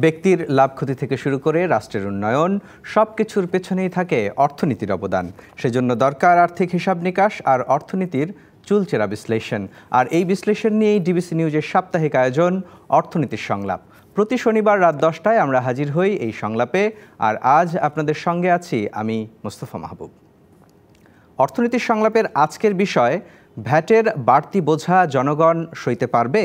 ব্যক্তির লাভ ক্ষতি থেকে শুরু করে রাষ্ট্রের উন্নয়ন সবকিছুর পেছনেই থাকে অর্থনীতির অবদান। সেজন্য দরকার আর্থিক হিসাব নিকাশ আর অর্থনীতির চুলচেরা বিশ্লেষণ। আর এই বিশ্লেষণ নিয়েই ডিবিসি নিউজের সাপ্তাহিক আয়োজন অর্থনীতির সংলাপ। প্রতি শনিবার রাত 10টায় আমরা হাজির হই এই সংলাপে। আর আজ আপনাদের সঙ্গে আছি আমি মোস্তফা মাহবুব। অর্থনীতির সংলাপের আজকের বিষয়, ভ্যাটের বাড়তি বোঝা জনগণ সইতে পারবে?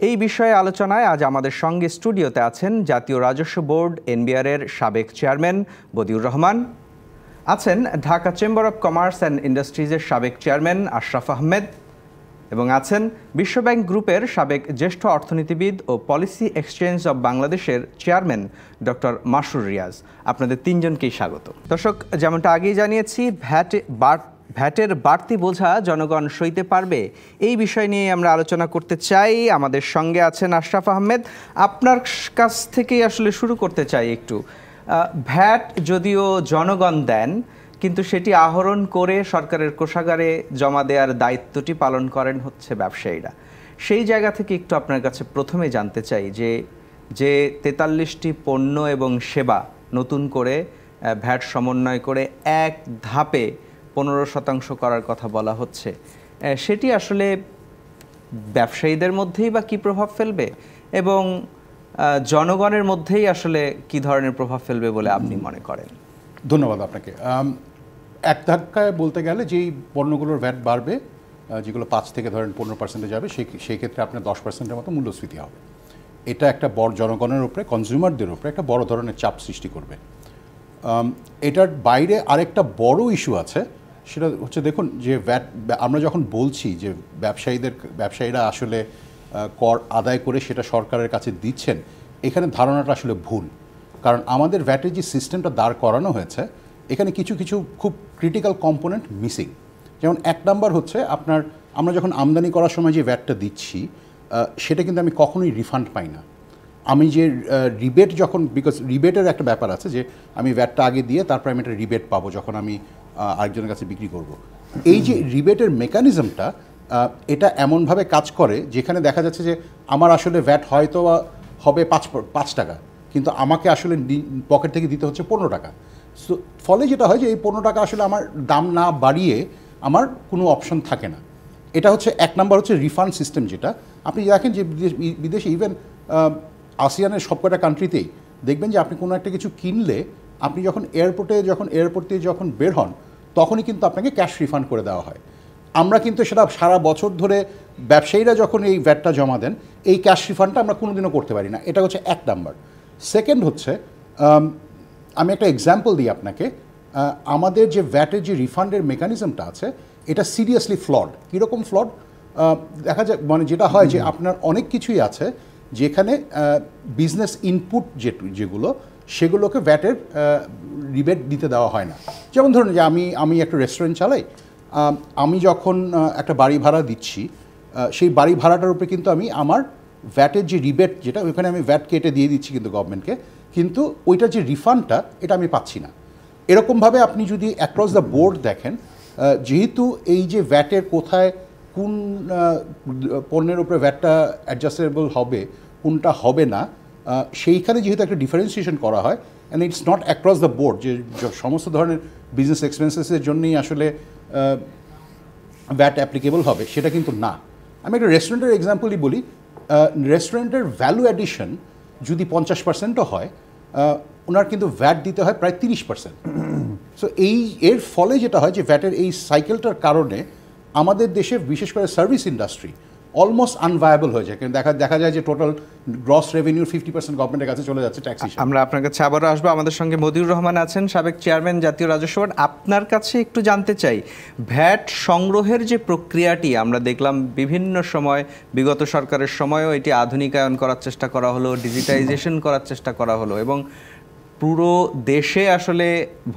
এই বিষয়ে আলোচনায় আজ আমাদের সঙ্গে স্টুডিওতে আছেন জাতীয় রাজস্ব বোর্ড এনবিআর-এর সাবেক চেয়ারম্যান বদিউর রহমান, আছেন Dhaka chamber of commerce and ইন্ডাস্ট্রিজের সাবেক চেয়ারম্যান আশরাফ আহমেদ, এবং আছেন বিশ্বব্যাংক গ্রুপের সাবেক জ্যেষ্ঠ অর্থনীতিবিদ ও পলিসি এক্সচেঞ্জ অব বাংলাদেশের চেয়ারম্যান ডক্টর মাসরুর রিয়াজ। আপনাদের তিনজনকেই স্বাগত। দর্শক, যেমনটা আগেই জানিয়েছি, ভ্যাটের বাড়তি বোঝা জনগণ সইতে পারবে, এই বিষয় নিয়ে আমরা আলোচনা করতে চাই। আমাদের সঙ্গে আছেন আশরাফ আহমেদ। আপনার কাছ থেকেই আসলে শুরু করতে চাই একটু। ভ্যাট যদিও জনগণ দেন, কিন্তু সেটি আহরণ করে সরকারের কোষাগারে জমা দেওয়ার দায়িত্বটি পালন করেন হচ্ছে ব্যবসায়ীরা। সেই জায়গা থেকে একটু আপনার কাছে প্রথমে জানতে চাই যে 43টি পণ্য এবং সেবা নতুন করে ভ্যাট সমন্বয় করে এক ধাপে 15% করার কথা বলা হচ্ছে, সেটি আসলে ব্যবসায়ীদের মধ্যেই বা কী প্রভাব ফেলবে এবং জনগণের মধ্যেই আসলে কি ধরনের প্রভাব ফেলবে বলে আপনি মনে করেন? ধন্যবাদ আপনাকে। এক ধাক্কায় বলতে গেলে যেই পণ্যগুলোর ভ্যাট বাড়বে, যেগুলো 5 থেকে ধরেন 15% যাবে, সেই ক্ষেত্রে আপনার 10%-এর মতো মূল্যস্ফীতি হবে। এটা একটা বড় জনগণের উপরে, কনজিউমারদের উপরে একটা বড় ধরনের চাপ সৃষ্টি করবে। এটার বাইরে আরেকটা বড় ইস্যু আছে, সেটা হচ্ছে দেখুন যে ভ্যাট আমরা যখন বলছি যে ব্যবসায়ীরা আসলে কর আদায় করে সেটা সরকারের কাছে দিচ্ছেন, এখানে ধারণাটা আসলে ভুল। কারণ আমাদের ভ্যাটের যে সিস্টেমটা দাঁড় করানো হয়েছে, এখানে কিছু খুব ক্রিটিক্যাল কম্পোনেন্ট মিসিং। যেমন 1 নাম্বার হচ্ছে আমরা যখন আমদানি করার সময় যে ভ্যাটটা দিচ্ছি, সেটা কিন্তু আমি কখনোই রিফান্ড পাই না। আমি যে রিবেট বিকজ রিবেটের একটা ব্যাপার আছে যে আমি ভ্যাটটা আগে দিয়ে তারপর আমি একটা রিবেট পাবো যখন আমি আরেকজনের কাছে বিক্রি করব। এই যে রিবেটের মেকানিজমটা, এটা এমনভাবে কাজ করে যেখানে দেখা যাচ্ছে যে আমার আসলে ভ্যাট হয়তো হবে 5 টাকা, কিন্তু আমাকে আসলে পকেট থেকে দিতে হচ্ছে 15 টাকা। সো ফলে যেটা হয় যে এই 15 টাকা আসলে আমার দাম না বাড়িয়ে আমার কোনো অপশন থাকে না। এটা হচ্ছে 1 নাম্বার হচ্ছে রিফান্ড সিস্টেম। যেটা আপনি দেখেন যে বিদেশে ইভেন আসিয়ানের সবকটা কান্ট্রিতেই দেখবেন যে আপনি কোনো একটা কিছু কিনলে আপনি যখন এয়ারপোর্ট থেকে যখন বের হন, তখনই কিন্তু আপনাকে ক্যাশ রিফান্ড করে দেওয়া হয়। আমরা কিন্তু সেটা সারা বছর ধরে ব্যবসায়ীরা যখন এই ভ্যাটটা জমা দেন, এই ক্যাশ রিফান্ডটা আমরা কোনোদিনও করতে পারি না। এটা হচ্ছে 1 নাম্বার। সেকেন্ড হচ্ছে, আমি একটা এক্সাম্পল দিই আপনাকে। আমাদের যে ভ্যাটের যে রিফান্ডের মেকানিজমটা আছে, এটা সিরিয়াসলি ফ্লড। কীরকম ফ্লড? দেখা যায় যেটা হয় যে আপনার অনেক কিছুই আছে যেখানে বিজনেস ইনপুট যেগুলো সেগুলোকে ভ্যাটের রিবেট দিতে দেওয়া হয় না। যেমন ধরুন যে আমি একটা রেস্টুরেন্ট চালাই, আমি যখন একটা বাড়ি ভাড়া দিচ্ছি, সেই বাড়ি ভাড়াটার উপরে কিন্তু আমি আমার ভ্যাটের যে রিবেট, যেটা ওইখানে আমি ভ্যাট কেটে দিয়ে দিচ্ছি কিন্তু গভর্নমেন্টকে, কিন্তু ওইটার যে রিফান্ডটা এটা আমি পাচ্ছি না। এরকমভাবে আপনি যদি অ্যাক্রস দ্য বোর্ড দেখেন, যেহেতু এই যে ভ্যাটের কোথায় কোন পণ্যের উপরে ভ্যাটটা অ্যাডজাস্টেবল হবে, কোনটা হবে না, সেইখানে যেহেতু একটা ডিফারেন্সিয়েশন করা হয়, and it's not across the board যে সমস্ত ধরনের বিজনেস এক্সপেন্সেসের জন্যই আসলে ভ্যাট অ্যাপ্লিকেবল হবে, সেটা কিন্তু না। আমি একটা রেস্টুরেন্টের এক্সাম্পলই বলি। রেস্টুরেন্টের ভ্যালু অ্যাডিশন যদি 50%ও হয়, ওনার কিন্তু ভ্যাট দিতে হয় প্রায় 30%। সো এর ফলে যেটা হয় যে ভ্যাটের এই সাইকেলটার কারণে আমাদের দেশে বিশেষ করে সার্ভিস ইন্ডাস্ট্রি অলমোস্ট আনভায়াবল হয়ে যায়। কিন্তু দেখা যায় যে টোটাল গ্রস রেভিনিউর 50% গভর্নমেন্টের কাছে চলে যাচ্ছে ট্যাক্স হিসেবে। আমরা আপনার কাছে আবারও আসবো। আমাদের সঙ্গে বদিউর রহমান আছেন, সাবেক চেয়ারম্যান জাতীয় রাজস্ব বোর্ড। আপনার কাছে একটু জানতে চাই, ভ্যাট সংগ্রহের যে প্রক্রিয়াটি আমরা দেখলাম বিভিন্ন সময়, বিগত সরকারের সময়ও এটি আধুনিকায়ন করার চেষ্টা করা হলো, ডিজিটাইজেশন করার চেষ্টা করা হলো, এবং পুরো দেশে আসলে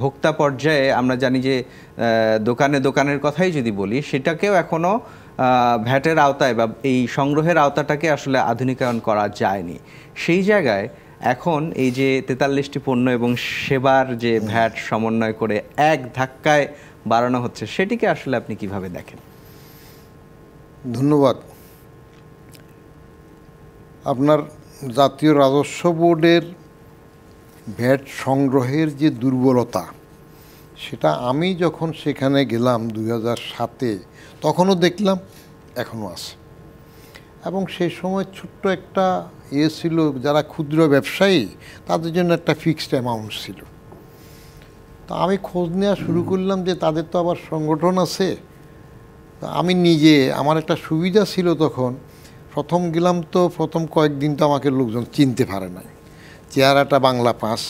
ভোক্তা পর্যায়ে আমরা জানি যে দোকানের কথাই যদি বলি, সেটাকেও এখনও ভ্যাটের আওতায় বা এই সংগ্রহের আওতাটাকে আসলে আধুনিকায়ন করা যায়নি। সেই জায়গায় এখন এই যে 43টি পণ্য এবং সেবার যে ভ্যাট সমন্বয় করে এক ধাক্কায় বাড়ানো হচ্ছে, সেটিকে আসলে আপনি কিভাবে দেখেন? ধন্যবাদ। আপনার জাতীয় রাজস্ব বোর্ডের ভ্যাট সংগ্রহের যে দুর্বলতা, সেটা আমি যখন সেখানে গেলাম 2007-এ তখনও দেখলাম, এখনও আছে। এবং সেই সময় ছোট্ট একটা ছিল, যারা ক্ষুদ্র ব্যবসায়ী তাদের জন্য একটা ফিক্সড অ্যামাউন্ট ছিল। তো আমি খোঁজ নেওয়া শুরু করলাম যে তাদের তো আবার সংগঠন আছে। তো আমি নিজে, আমার একটা সুবিধা ছিল তখন, প্রথম গেলাম তো প্রথম কয়েকদিন তো আমাকে লোকজন চিনতে পারে নাই। চেহারাটা বাংলা পাস,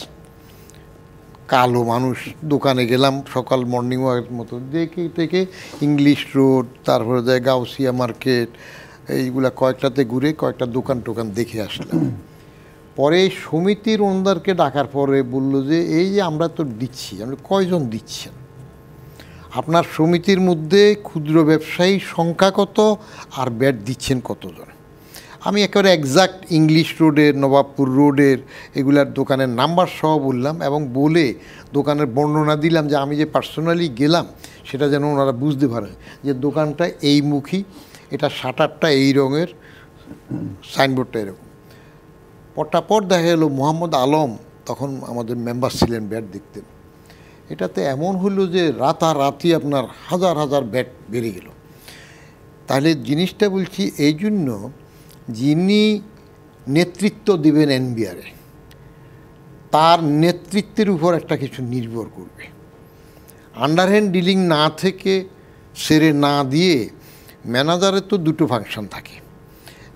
কালো মানুষ। দোকানে গেলাম সকাল মর্নিং ওয়াকের মতো, দেখে থেকে ইংলিশ রোড, তারপরে যায় গাউসিয়া মার্কেট, এইগুলা কয়েকটাতে ঘুরে কয়েকটা দোকান টোকান দেখে আসলাম। পরে সমিতির ওনারকে ডাকার পরে বলল যে এই যে আমরা তো দিচ্ছি, আমরা কয়জন দিচ্ছেন, আপনার সমিতির মধ্যে ক্ষুদ্র ব্যবসায়ী সংখ্যা কত, আর ব্যাট দিচ্ছেন কতজন। আমি একেবারে এক্সাক্ট ইংলিশ রোডের, নবাবপুর রোডের এগুলার দোকানের নাম্বার সহ বললাম, এবং বলে দোকানের বর্ণনা দিলাম যে আমি যে পার্সোনালি গেলাম সেটা যেন ওনারা বুঝতে পারে যে দোকানটা এই মুখী, এটা শাটারটা এই রঙের, সাইনবোর্ডটা এরকম। পটাপট দেখা গেল মোহাম্মদ আলম তখন আমাদের মেম্বার ছিলেন, ব্যাট দেখতেন। এটাতে এমন হলো যে রাতারাতি আপনার হাজার হাজার ব্যাট বেড়ে গেল। তাহলে জিনিসটা বলছি এই জন্য, যিনি নেতৃত্ব দেবেন এনবিআরে, তার নেতৃত্বের উপর একটা কিছু নির্ভর করবে। আন্ডারহ্যান্ড ডিলিং না থেকে, সেরে না দিয়ে, ম্যানেজারের তো দুটো ফাংশন থাকে।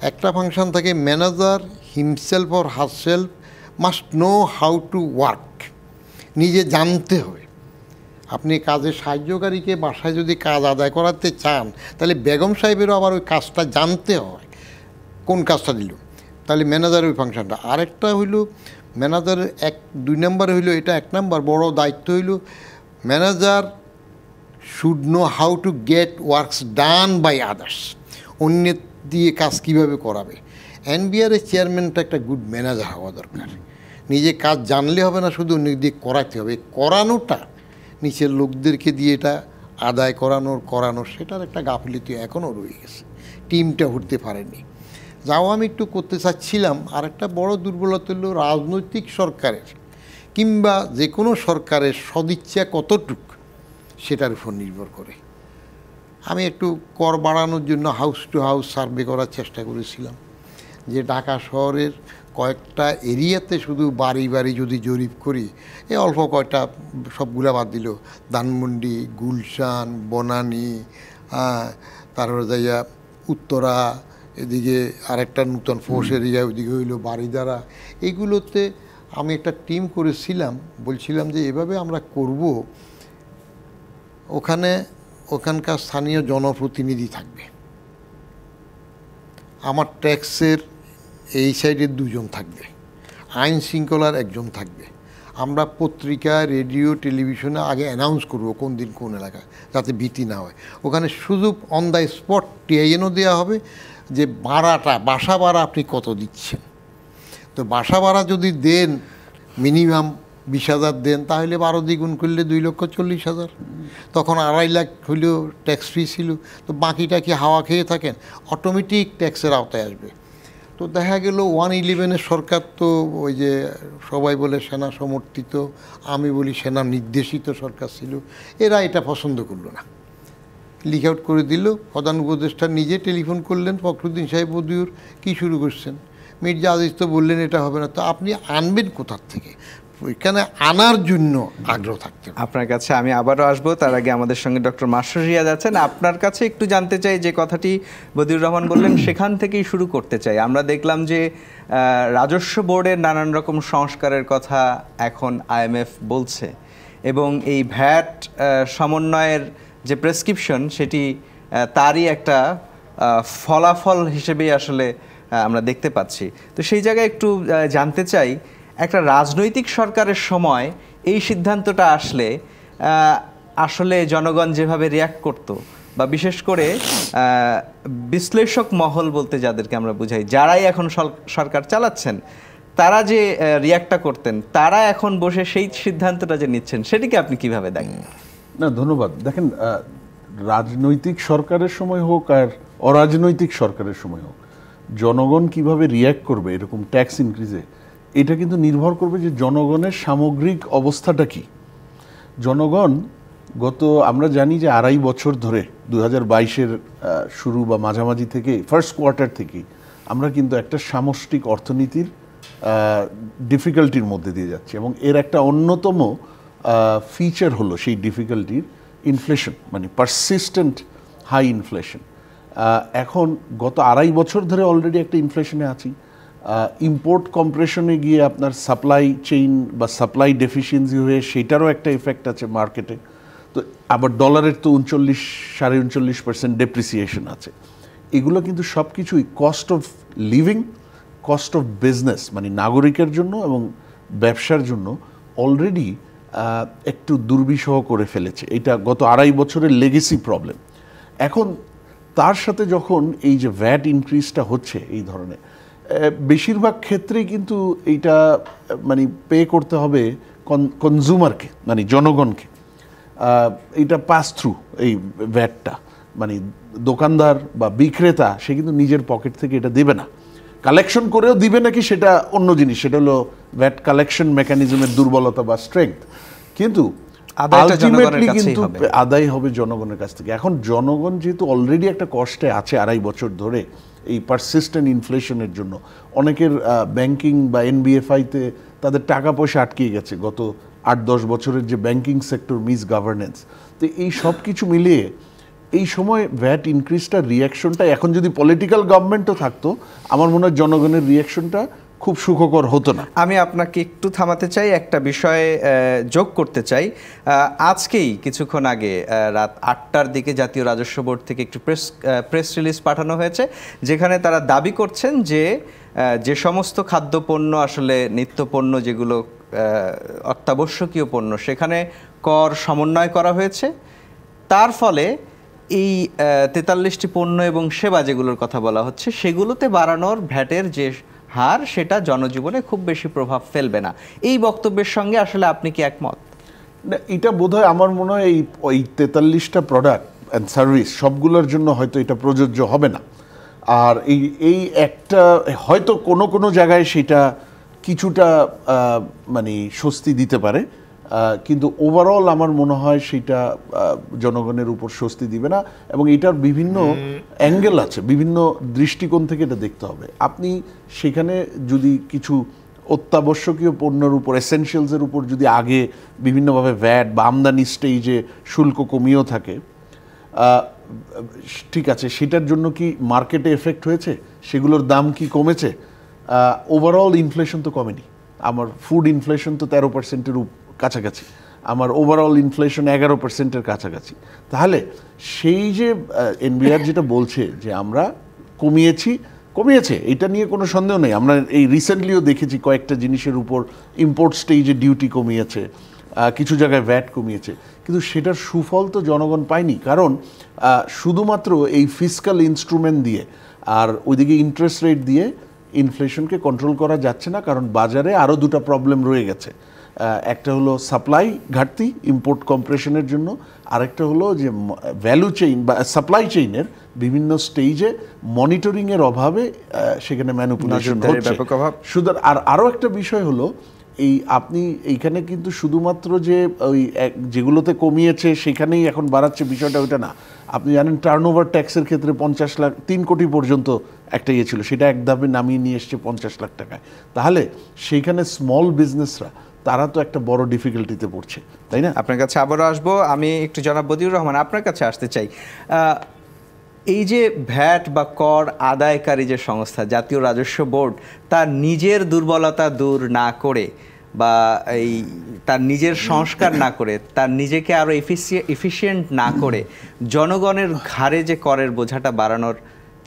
একটা ফাংশন থাকে manager himself or herself must know how to work, নিজে জানতে হবে। আপনি কাজে সাহায্যকারীকে বাসায় যদি কাজ আদায় করাতে চান, তাহলে বেগম সাহেবেরও আবার ওই কাজটা জানতে হয়, কোন কাজটা দিল। তাহলে ম্যানেজারের ওই ফাংশনটা। আরেকটা হইল ম্যানেজারের 2 নম্বরে হইল, এটা 1 নম্বর বড় দায়িত্ব হইল, manager should know how to get works done by others, অন্যের দিয়ে কাজ কীভাবে করাবে। এনবিআরের চেয়ারম্যানটা একটা গুড ম্যানেজার হওয়া দরকার। নিজে কাজ জানলে হবে না, শুধু অন্য দিয়ে করাতে হবে। করানোটা, নিচের লোকদেরকে দিয়ে এটা আদায় করানোর সেটার একটা গাফিলতি এখনও রয়ে গেছে, টিমটা উঠতে পারেনি। যাও আমি একটু করতে চাচ্ছিলাম। আর একটা বড় দুর্বলতা হলো রাজনৈতিক সরকারের কিংবা যে কোনো সরকারের সদিচ্ছা কতটুক, সেটার উপর নির্ভর করে। আমি একটু কর বাড়ানোর জন্য হাউস টু হাউস সার্ভে করার চেষ্টা করেছিলাম, যে ঢাকা শহরের কয়েকটা এরিয়াতে শুধু বাড়ি বাড়ি যদি জরিপ করি, অল্প কয়টা, সবগুলা বাদ দিল, ধানমন্ডি, গুলশান, বনানী, তারপরে যাইয়া উত্তরা, এদিকে আরেকটা নূতন ফোর্স এরিয়া, ওইদিকে হইল বাড়িদারা, এইগুলোতে আমি একটা টিম করেছিলাম। বলছিলাম যে এভাবে আমরা করব, ওখানকার স্থানীয় জনপ্রতিনিধি থাকবে, আমার ট্যাক্সের এই সাইডে 2 জন থাকবে, আইন শৃঙ্খলার 1 জন থাকবে। আমরা পত্রিকা, রেডিও, টেলিভিশনে আগে অ্যানাউন্স করবো কোন দিন কোন এলাকায়, যাতে ভীতি না হয়। ওখানে শুধু অন দ্য স্পট টিআইএনও দেওয়া হবে যে ভাড়াটা, বাসা ভাড়া আপনি কত দিচ্ছেন। তো বাসা ভাড়া যদি দেন মিনিমাম 20,000 দেন, তাহলে 12 দ্বিগুণ করলে 2,40,000। তখন 2.5 লাখ হইলেও ট্যাক্স ফ্রি ছিল। তো বাকিটা কি হাওয়া খেয়ে থাকেন, অটোমেটিক ট্যাক্সের আওতায় আসবে। তো দেখা গেল 111-এর সরকার তো ওই যে সবাই বলে সেনা সমর্থিত, আমি বলি সেনা নির্দেশিত সরকার ছিল। এরা এটা পছন্দ করলো না, লিক আউট করে দিল। প্রধান উপদেষ্টা নিজে টেলিফোন করলেন, ফখরুদ্দিন সাহেব বদিউর, কী শুরু করছেন। মির্জা আজিজ তো বললেন এটা হবে না। তো আপনি আনবেন কোথার থেকে? ওইখানে আনার জন্য আগ্রহ থাকতে হবে। আপনার কাছে আমি আবারও আসবো, তার আগে আমাদের সঙ্গে ডক্টর মাসরুর রিয়াদ আছেন। আপনার কাছে একটু জানতে চাই, যে কথাটি বদিউর রহমান বললেন সেখান থেকেই শুরু করতে চাই। আমরা দেখলাম যে রাজস্ব বোর্ডের নানান রকম সংস্কারের কথা এখন আইএমএফ বলছে, এবং এই ভ্যাট সমন্বয়ের যে প্রেসক্রিপশন, সেটি তারই একটা ফলাফল হিসেবেই আসলে আমরা দেখতে পাচ্ছি। তো সেই জায়গায় একটু জানতে চাই, একটা রাজনৈতিক সরকারের সময় এই সিদ্ধান্তটা আসলে আসলে জনগণ যেভাবে রিয়্যাক্ট করত, বা বিশেষ করে বিশ্লেষক মহল বলতে যাদেরকে আমরা বুঝাই, যারাই এখন সরকার চালাচ্ছেন, তারা যে রিয়্যাক্টটা করতেন, তারা এখন বসে সেই সিদ্ধান্তটা যে নিচ্ছেন, সেটিকে আপনি কিভাবে দেখেন? না, ধন্যবাদ। দেখেন, রাজনৈতিক সরকারের সময় হোক আর অরাজনৈতিক সরকারের সময় হোক, জনগণ কিভাবে রিয়্যাক্ট করবে এরকম ট্যাক্স ইনক্রিজে, এটা কিন্তু নির্ভর করবে যে জনগণের সামগ্রিক অবস্থাটা কি। জনগণ আমরা জানি যে 2.5 বছর ধরে 2022-এর শুরু বা মাঝামাঝি থেকে ফার্স্ট কোয়ার্টার থেকেই আমরা কিন্তু একটা সামষ্টিক অর্থনীতির ডিফিকাল্টির মধ্যে দিয়ে যাচ্ছি, এবং এর একটা অন্যতম ফিচার হলো সেই ডিফিকাল্টির ইনফ্লেশন, মানে পারসিস্টেন্ট হাই ইনফ্লেশন। এখন গত 2.5 বছর ধরে অলরেডি একটা ইনফ্লেশনে আছি। ইম্পোর্ট কম্প্রেশনে গিয়ে আপনার সাপ্লাই চেইন বা সাপ্লাই ডেফিসিয়েন্সি হয়ে সেটারও একটা এফেক্ট আছে মার্কেটে। তো আবার ডলারের তো 39-39% ডেপ্রিসিয়েশন আছে। এগুলো কিন্তু সব কিছুই cost of living, cost of business, মানে নাগরিকের জন্য এবং ব্যবসার জন্য অলরেডি একটু দুর্বিষহ করে ফেলেছে। এটা গত 2.5 বছরের লেগেসি প্রবলেম। এখন তার সাথে যখন এই যে ভ্যাট ইনক্রিজটা হচ্ছে এই ধরনের, বেশিরভাগ ক্ষেত্রেই কিন্তু এইটা মানে পে করতে হবে কনজিউমারকে, মানে জনগণকে। এইটা পাস থ্রু এই ভ্যাটটা, মানে দোকানদার বা বিক্রেতা সে কিন্তু নিজের পকেট থেকে এটা দেবে না, কালেকশন করেও দিবে নাকি সেটা অন্য জিনিস, সেটা হলো ভ্যাট কালেকশন মেকানিজমের দুর্বলতা বা স্ট্রেংথ, কিন্তু আলটিমেটলি কিন্তু আদায় হবে জনগণের কাছ থেকে। এখন জনগণ যেহেতু অলরেডি একটা কষ্টে আছে 2.5 বছর ধরে এই পারসিস্টেন্ট ইনফ্লেশনের জন্য, অনেকের ব্যাংকিং বা এনবিএফআইতে তাদের টাকা পয়সা আটকে গেছে গত 8-10 বছরের যে ব্যাংকিং সেক্টর মিস গভর্নেন্স। তো এই সব কিছু মিলিয়ে এই সময় ভ্যাট ইনক্রিজটা রিয়াকশনটা, এখন যদি পলিটিক্যাল গভর্নমেন্টও থাকতো আমার মনে হয় জনগণের রিয়াকশনটা খুব সুখকর হতো না। আমি আপনাকে একটু থামাতে চাই, একটা বিষয়ে যোগ করতে চাই। আজকেই কিছুক্ষণ আগে রাত 8টার দিকে জাতীয় রাজস্ব বোর্ড থেকে একটু প্রেস রিলিজ পাঠানো হয়েছে, যেখানে তারা দাবি করছেন যে সমস্ত খাদ্যপণ্য আসলে নিত্যপণ্য, যেগুলো অত্যাবশ্যকীয় পণ্য, সেখানে কর সমন্বয় করা হয়েছে। তার ফলে এই 43টি পণ্য এবং সেবা যেগুলোর কথা বলা হচ্ছে সেগুলোতে বাড়ানোর ভ্যাটের যে হার, সেটা জনজীবনে খুব বেশি প্রভাব ফেলবে না। এই বক্তব্যের সঙ্গে আসলে আপনি কি একমত? না, এটা বোধহয় আমার মনে হয় ওই 43টা প্রোডাক্ট অ্যান্ড সার্ভিস সবগুলোর জন্য হয়তো এটা প্রযোজ্য হবে না। আর এই একটা হয়তো কোনো জায়গায় সেটা কিছুটা মানে স্বস্তি দিতে পারে, কিন্তু ওভারঅল আমার মনে হয় সেটা জনগণের উপর স্বস্তি দিবে না। এবং এটার বিভিন্ন অ্যাঙ্গেল আছে, বিভিন্ন দৃষ্টিকোণ থেকে এটা দেখতে হবে। আপনি সেখানে যদি কিছু অত্যাবশ্যকীয় পণ্যের উপর, এসেনশিয়ালসের উপর যদি আগে বিভিন্নভাবে ভ্যাট বা আমদানি স্টেজে শুল্ক কমিয়েও থাকে, ঠিক আছে, সেটার জন্য কি মার্কেটে এফেক্ট হয়েছে, সেগুলোর দাম কি কমেছে? ওভারঅল ইনফ্লেশন তো কমেনি। আমার ফুড ইনফ্লেশন তো 13%-এর কাছাকাছি, আমার ওভারঅল ইনফ্লেশন 11%-এর কাছাকাছি। তাহলে সেই যে এনবিআর যেটা বলছে যে আমরা কমিয়েছে, এটা নিয়ে কোনো সন্দেহ নেই। আমরা এই রিসেন্টলিও দেখেছি কয়েকটা জিনিসের উপর ইম্পোর্ট স্টেজে ডিউটি কমিয়েছে, কিছু জায়গায় ভ্যাট কমিয়েছে, কিন্তু সেটার সুফল তো জনগণ পায়নি। কারণ শুধুমাত্র এই ফিসক্যাল ইনস্ট্রুমেন্ট দিয়ে আর ওইদিকে ইন্টারেস্ট রেট দিয়ে ইনফ্লেশনকে কন্ট্রোল করা যাচ্ছে না, কারণ বাজারে আরও দুটো প্রবলেম রয়ে গেছে। একটা হলো সাপ্লাই ঘাটতি ইম্পোর্ট কম্প্রেশনের জন্য, আরেকটা হলো যে ভ্যালু চেইন বা সাপ্লাই চেইনের বিভিন্ন স্টেজে মনিটরিংয়ের অভাবে সেখানে ম্যানিপুলেশন হচ্ছে। শুধু আরও একটা বিষয় হলো আপনি এইখানে কিন্তু শুধুমাত্র যে ওই যেগুলোতে কমিয়েছে সেখানেই এখন বাড়াচ্ছে, বিষয়টা ওইটা না। আপনি জানেন টার্নওভার ট্যাক্সের ক্ষেত্রে 50 লাখ 3 কোটি পর্যন্ত একটা ইয়ে ছিল, সেটা এক ধাপে নামিয়ে নিয়ে এসছে 50 লাখ টাকায়। তাহলে সেইখানে স্মল বিজনেসরা তারা তো একটা বড় ডিফিকাল্টিতে পড়ছে, তাই না? আপনার কাছে আবারও আসবো, আমি একটু জনাব বদিউর রহমান আপনার কাছে আসতে চাই। এই যে ভ্যাট বা কর আদায়কারী যে সংস্থা জাতীয় রাজস্ব বোর্ড, তার নিজের দুর্বলতা দূর না করে বা তার নিজের সংস্কার না করে, তার নিজেকে আরও এফিশিয়েন্ট না করে জনগণের ঘাড়ে যে করের বোঝাটা বাড়ানোর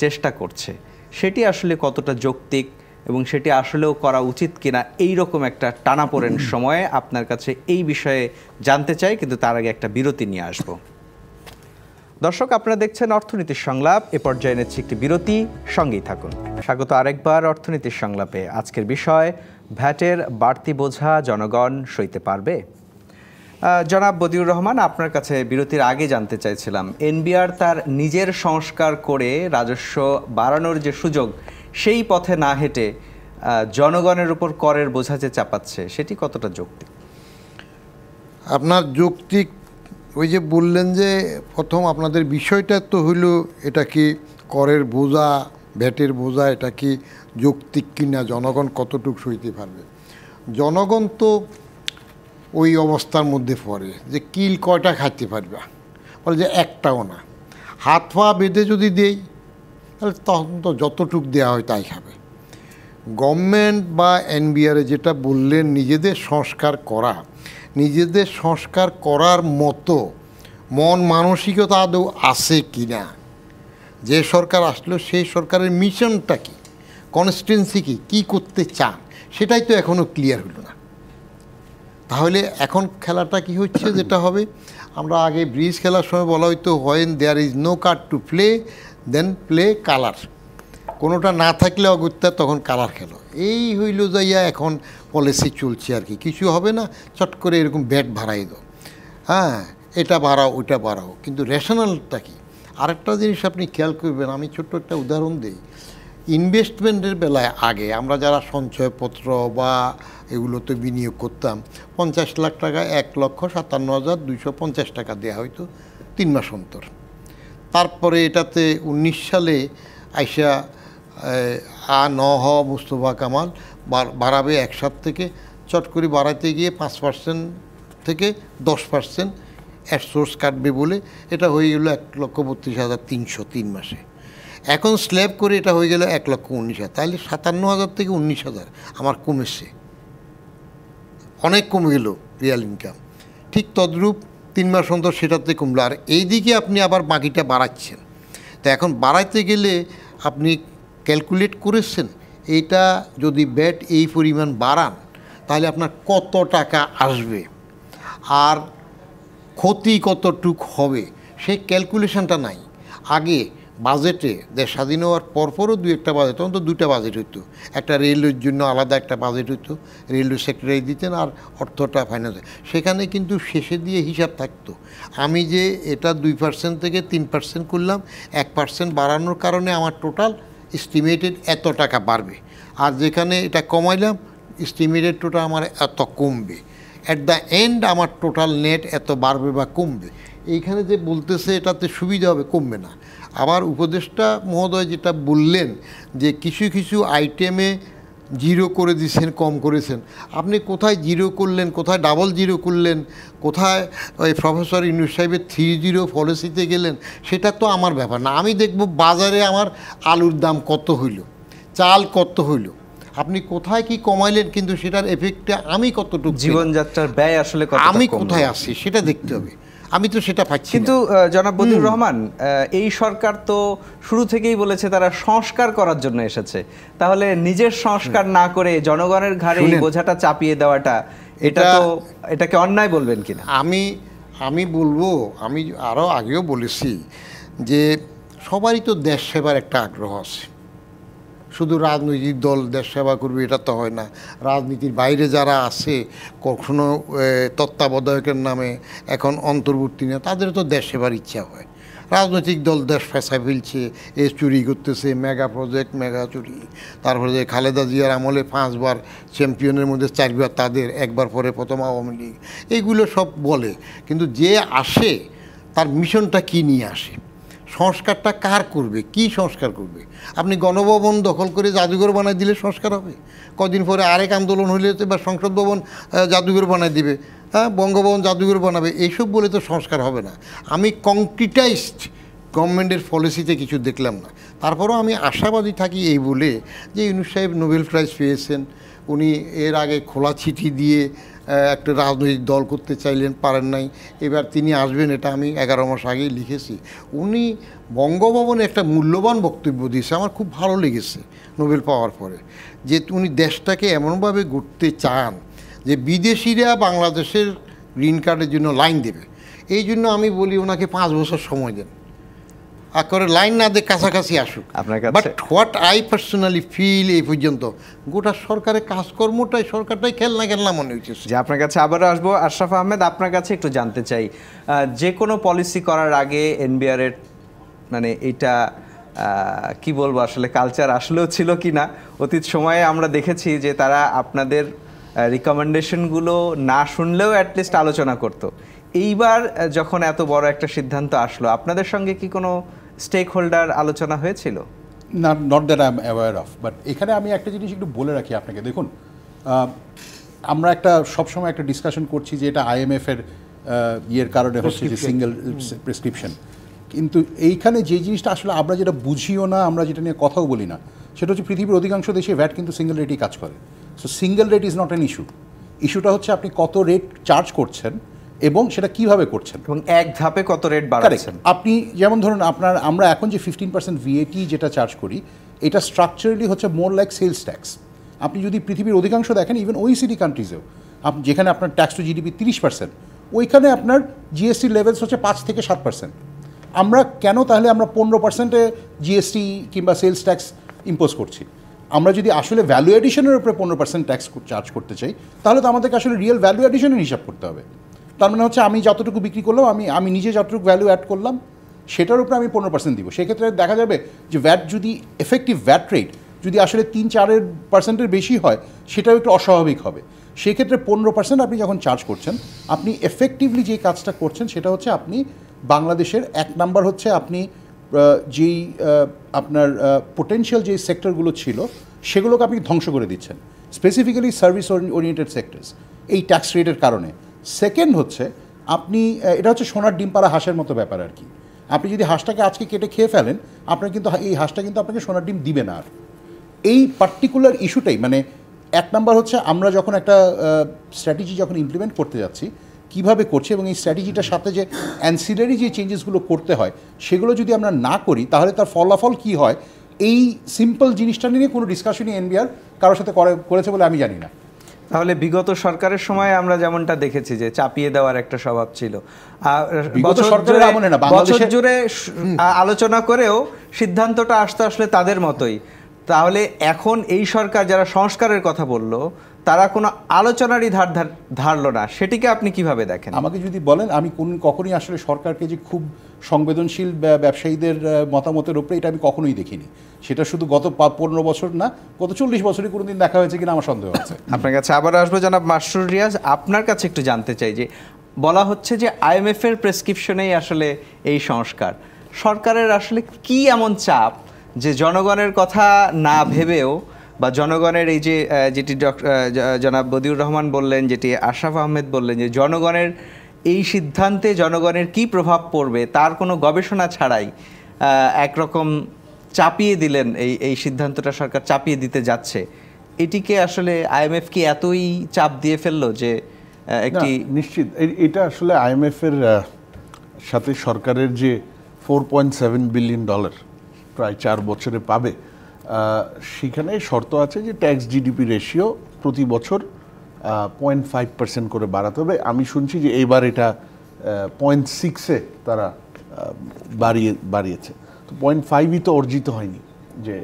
চেষ্টা করছে, সেটি আসলে কতটা যৌক্তিক এবং সেটি আসলেও করা উচিত কিনা, এইরকম একটা টানাপোড়েন সময়ে আপনার কাছে এই বিষয়ে জানতে চাই। কিন্তু তার আগে একটা বিরতি নিয়ে আসবো। দর্শক, আপনারা দেখছেন অর্থনীতির সংলাপ। এ পর্যায়ে নিচ্ছি একটি বিরতি, সঙ্গেই থাকুন। স্বাগত আরেকবার অর্থনীতির সংলাপে। আজকের বিষয়, ভ্যাটের বাড়তি বোঝা জনগণ সইতে পারবে? জনাব বদিউর রহমান, আপনার কাছে বিরতির আগে জানতে চাইছিলাম, এনবিআর তার নিজের সংস্কার করে রাজস্ব বাড়ানোর যে সুযোগ, সেই পথে না হেঁটে জনগণের উপর করের বোঝা যে চাপাচ্ছে সেটি কতটা যৌক্তিক? আপনার যৌক্তিক, ওই যে বললেন যে প্রথম আপনাদের বিষয়টা তো হইল এটা কি করের বোঝা, ভ্যাটের বোঝা, এটা কি যৌক্তিক কিনা, জনগণ কতটুকু সইতে পারবে। জনগণ তো ওই অবস্থার মধ্যে পড়ে যে কিল কয়টা খাইতে পারবে, বলে যে একটাও না। হাত পা বেঁধে যদি দেই তাহলে তখন তো যতটুক দেওয়া হয় তাই খাবে। গভর্নমেন্ট বা এনবিআরে যেটা বললেন নিজেদের সংস্কার করা, নিজেদের সংস্কার করার মতো মন মানসিকতা আদৌ আছে কি না, যে সরকার আসলো সেই সরকারের মিশনটা কি, কনস্টিটুয়েন্সি কী করতে চান, সেটাই তো এখনও ক্লিয়ার হলো না। তাহলে এখন খেলাটা কি হচ্ছে, যেটা হবে আমরা আগে ব্রিজ খেলার সময় বলা হইতো when there is no card to play then play colour, কোনোটা না থাকলে অগত্যা তখন কালার খেলো। এই হইল যাইয়া এখন পলিসি চলছে আর কি, কিছু হবে না, চট করে এরকম ব্যাট ভাড়াই দাও, হ্যাঁ এটা বাড়াও ওইটা বাড়াও, কিন্তু রেশনালটা কি। আরেকটা জিনিস আপনি খেয়াল করবেন, আমি ছোট্ট একটা উদাহরণ দিই। ইনভেস্টমেন্টের বেলায় আগে আমরা যারা সঞ্চয়পত্র বা এগুলোতে বিনিয়োগ করতাম, 50 লাখ টাকা 1,57,250 টাকা দেওয়া হয়তো 3 মাস অন্তর। তারপরে এটাতে 19 সালে আইসা মুস্তফা কামাল বাড়াবে একসাথ থেকে, চট করে বাড়াতে গিয়ে 5% থেকে 10% সোর্স কাটবে বলে এটা হয়ে গেল 1,32,300 3 মাসে। এখন স্ল্যাব করে এটা হয়ে গেল 1,19,000, তাহলে 57,000 থেকে 19,000 আমার কমেছে, অনেক কমে গেল রিয়াল ইনকাম। ঠিক তদ্রূপ 3 মাস অন্তর সেটাতে কমলো, আর এই দিকে আপনি আবার বাকিটা বাড়াচ্ছেন। তো এখন বাড়াইতে গেলে আপনি ক্যালকুলেট করেছেন এইটা যদি ব্যাট এই পরিমাণ বাড়ান তাহলে আপনার কত টাকা আসবে আর ক্ষতি কতটুক হবে, সেই ক্যালকুলেশনটা নাই। আগে বাজেটে দেশ স্বাধীন হওয়ার পরপরও 2-1টা বাজেট, তখন তো 2টা বাজেট হইতো, একটা রেলওয়ের জন্য আলাদা একটা বাজেট হইতো, রেলওয়ে সেক্রেটারি দিতেন আর অর্থটা ফাইন্যান্স, সেখানে কিন্তু শেষে দিয়ে হিসাব থাকতো। আমি যে এটা 2% থেকে 3% করলাম, 1% বাড়ানোর কারণে আমার টোটাল এস্টিমেটেড এত টাকা বাড়বে, আর যেখানে এটা কমাইলাম এস্টিমেটেড টোটাল আমার এত কমবে, অ্যাট দ্য এন্ড আমার টোটাল নেট এত বাড়বে বা কমবে। এইখানে যে বলতেছে এটাতে সুবিধা হবে, কমবে না। আবার উপদেষ্টা মহোদয় যেটা বললেন যে কিছু কিছু আইটেমে জিরো করে দিয়েছেন, কম করেছেন, আপনি কোথায় জিরো করলেন, কোথায় ডাবল জিরো করলেন, কোথায় ওই প্রফেসর ইউনুস সাহেবের 3-0 পলিসিতে গেলেন, সেটা তো আমার ব্যাপার না। আমি দেখব বাজারে আমার আলুর দাম কত হইল, চাল কত হইল, আপনি কোথায় কি কমাইলেন, কিন্তু সেটার এফেক্টটা আমি কতটুকু, জীবনযাত্রার ব্যয় আসলে আমি কোথায় আসছি সেটা দেখতে হবে। আমি তো সেটা পাচ্ছি। কিন্তু জনাব বদিউর রহমান, এই সরকার তো শুরু থেকেই বলেছে তারা সংস্কার করার জন্য এসেছে, তাহলে নিজের সংস্কার না করে জনগণের ঘাড়ে এই বোঝাটা চাপিয়ে দেওয়াটা, এটাকে অন্যায় বলবেন কিনা? আমি বলবো, আমি আরও আগেও বলেছি যে সবারই তো দেশ সেবার একটা আগ্রহ আছে, শুধু রাজনৈতিক দল দেশ সেবা করবে এটা তো হয় না। রাজনীতির বাইরে যারা আছে, কখনো তত্ত্বাবধায়কের নামে, এখন অন্তর্বর্তী না, তাদের তো দেশ সেবার ইচ্ছা হয়। রাজনৈতিক দল দেশ ফেঁসায় ফেলছে, চুরি করতেছে, মেগা প্রজেক্ট, মেগা চুরি, তারপরে যে খালেদা জিয়ার আমলে 5 বার চ্যাম্পিয়নের মধ্যে 4 বার তাদের, একবার পরে প্রথম আওয়ামী লীগ, এইগুলো সব বলে, কিন্তু যে আসে তার মিশনটা কি নিয়ে আসে, সংস্কারটা কার করবে, কি সংস্কার করবে। আপনি গণভবন দখল করে জাদুঘর বানাই দিলে সংস্কার হবে, কদিন পরে আরেক আন্দোলন হইলে বা সংসদ ভবন জাদুঘর বানাই দিবে, হ্যাঁ বঙ্গভবন জাদুঘর বানাবে, এইসব বলে তো সংস্কার হবে না। আমি কংক্রিটাইজড গভর্নমেন্টের পলিসিতে কিছু দেখলাম না। তারপরেও আমি আশাবাদী থাকি এই বলে যে ইউনুস সাহেব নোবেল প্রাইজ পেয়েছেন, উনি এর আগে খোলা চিঠি দিয়ে একটা রাজনৈতিক দল করতে চাইলেন, পারেন নাই, এবার তিনি আসবেন, এটা আমি 11 মাস আগেই লিখেছি। উনি বঙ্গভবনে একটা মূল্যবান বক্তব্য দিয়েছে, আমার খুব ভালো লেগেছে নোবেল পাওয়ার পরে, যে উনি দেশটাকে এমনভাবে গড়তে চান যে বিদেশিরা বাংলাদেশের গ্রিন কার্ডের জন্য লাইন দেবে। এই জন্য আমি বলি ওনাকে 5 বছর সময় দেন, আর করে লাইন না দিয়ে কাছাকাছি আসুক। But what I personally feel, এই পর্যন্ত গোটা সরকারের কাজকর্মটাই, সরকারটাই খেলনা মনে হচ্ছে। যে আপনার কাছে আবারও আসবো আশরাফ আহমেদ, আপনার কাছে একটু জানতে চাই, যে কোনো পলিসি করার আগে এনবিআর এর মানে এটা কি বলবো আসলে কালচার আসলেও ছিল কি না। অতীত সময়ে আমরা দেখেছি যে তারা আপনাদের রিকমেন্ডেশনগুলো না শুনলেও অ্যাটলিস্ট আলোচনা করতো। এইবার যখন এত বড় একটা সিদ্ধান্ত আসলো, আপনাদের সঙ্গে কি কোনো স্টেক হোল্ডার আলোচনা হয়েছিল? Not that I am aware of, but এখানে আমি একটা জিনিস একটু বলে রাখি আপনাকে। দেখুন, আমরা সবসময় একটা ডিসকাশন করছি যে এটা IMF-এর ইয়ের কারণে হচ্ছে যে সিঙ্গেল প্রেসক্রিপশন, কিন্তু এইখানে যে জিনিসটা আসলে আমরা যেটা বুঝিও না, আমরা যেটা নিয়ে কথাও বলি না, সেটা হচ্ছে পৃথিবীর অধিকাংশ দেশে ভ্যাট কিন্তু সিঙ্গেল রেটেই কাজ করে। So single rate is not an issue. ইস্যুটা হচ্ছে আপনি কত রেট চার্জ করছেন এবং সেটা কিভাবে করছেন, এবং এক ধাপে কত রেট বাড়াচ্ছেন। আপনি যেমন ধরুন আমরা এখন যে 15% VAT যেটা চার্জ করি, এটা স্ট্রাকচারালি হচ্ছে মোর লাইক সেলস ট্যাক্স। আপনি যদি পৃথিবীর অধিকাংশ দেখেন, ইভেন OECD কান্ট্রিজেও, যেখানে আপনার ট্যাক্স টু GDP 30%, ওইখানে আপনার GST লেভেলস হচ্ছে 5 থেকে 7%। আমরা কেন তাহলে আমরা 15%-এ GST কিংবা সেলস ট্যাক্স ইম্পোজ করছি? আমরা যদি আসলে ভ্যালু অ্যাডিশনের উপরে 15% ট্যাক্স চার্জ করতে চাই, তাহলে তো আমাদেরকে আসলে রিয়েল ভ্যালু অ্যাডিশনের হিসাব করতে হবে। তার মানে হচ্ছে আমি যতটুকু বিক্রি করলাম, আমি নিজে যতটুকু ভ্যালু অ্যাড করলাম, সেটার উপরে আমি 15% দিব। সেক্ষেত্রে দেখা যাবে যে ভ্যাট যদি এফেক্টিভ ভ্যাট রেট যদি আসলে 3-4% বেশি হয়, সেটাও একটু অস্বাভাবিক হবে। সেক্ষেত্রে 15% আপনি যখন চার্জ করছেন, আপনি এফেক্টিভলি যে কাজটা করছেন সেটা হচ্ছে আপনি বাংলাদেশের এক নাম্বার হচ্ছে আপনি যেই আপনার পোটেনশিয়াল যে সেক্টরগুলো ছিল সেগুলোকে আপনি ধ্বংস করে দিচ্ছেন, স্পেসিফিক্যালি সার্ভিস ওরিয়েন্টেড সেক্টরস, এই ট্যাক্স রেটের কারণে। সেকেন্ড হচ্ছে আপনি, এটা হচ্ছে সোনার ডিম পাড়া হাঁসের মতো ব্যাপার আর কি। আপনি যদি হাঁসটাকে আজকে কেটে খেয়ে ফেলেন, আপনার কিন্তু এই হাঁসটা কিন্তু আপনাকে সোনার ডিম দিবে না। আর এই পার্টিকুলার ইস্যুটাই মানে এক নাম্বার হচ্ছে আমরা যখন একটা স্ট্র্যাটেজি যখন ইমপ্লিমেন্ট করতে যাচ্ছি, কিভাবে করছি এবং এই স্ট্র্যাটেজিটার সাথে যে অ্যানসিলারি যে চেঞ্জেসগুলো করতে হয় সেগুলো যদি আমরা না করি, তাহলে তার ফলাফল কী হয়, এই সিম্পল জিনিসটা নিয়ে কোনো ডিসকাশনই NBR কারোর সাথে করেছে বলে আমি জানি না। তাহলে বিগত সরকারের সময় আমরা যেমনটা দেখেছি যে চাপিয়ে দেওয়ার একটা স্বভাব ছিল, বছর জুড়ে আলোচনা করেও সিদ্ধান্তটা আসতে আসলে তাদের মতোই। তাহলে এখন এই সরকার যারা সংস্কারের কথা বললো, তারা কোনো আলোচনারই ধারলো না, সেটিকে আপনি কিভাবে দেখেন? আমাকে যদি বলেন, আমি কখনোই আসলে সরকারকে যে খুব সংবেদনশীল ব্যবসায়ীদের মতামতের উপরে, এটা আমি কখনোই দেখিনি। সেটা শুধু গত 15 বছর না, গত 40 বছরই কোনোদিন দেখা হয়েছে কিনা আমার সন্দেহ আছে। আপনার কাছে আবার আসবো জনাব মাসরুর রিয়াজ, আপনার কাছে একটু জানতে চাই যে বলা হচ্ছে যে IMF-এর প্রেসক্রিপশনেই আসলে এই সংস্কার। সরকারের আসলে কি এমন চাপ যে জনগণের কথা না ভেবেও, বা জনগণের এই যে যেটি জনাব বদিউর রহমান বললেন, যেটি আশরাফ আহমেদ বললেন, যে জনগণের এই সিদ্ধান্তে জনগণের কি প্রভাব পড়বে তার কোনো গবেষণা ছাড়াই একরকম চাপিয়ে দিলেন, এই সিদ্ধান্তটা সরকার চাপিয়ে দিতে যাচ্ছে। এটিকে আসলে IMF কি এতই চাপ দিয়ে ফেললো যে একটি নিশ্চিত এটা আসলে IMF-এর সাথে সরকারের যে $4.7 বিলিয়ন প্রায় 4 বছরে পাবে, সেখানে শর্ত আছে যে ট্যাক্স GDP রেশিও প্রতি বছর 0.5% করে বাড়াতে হবে। আমি শুনছি যে এইবার এটা 0.6-এ তারা বাড়িয়েছে। তো 0.5-ই তো অর্জিত হয়নি, যে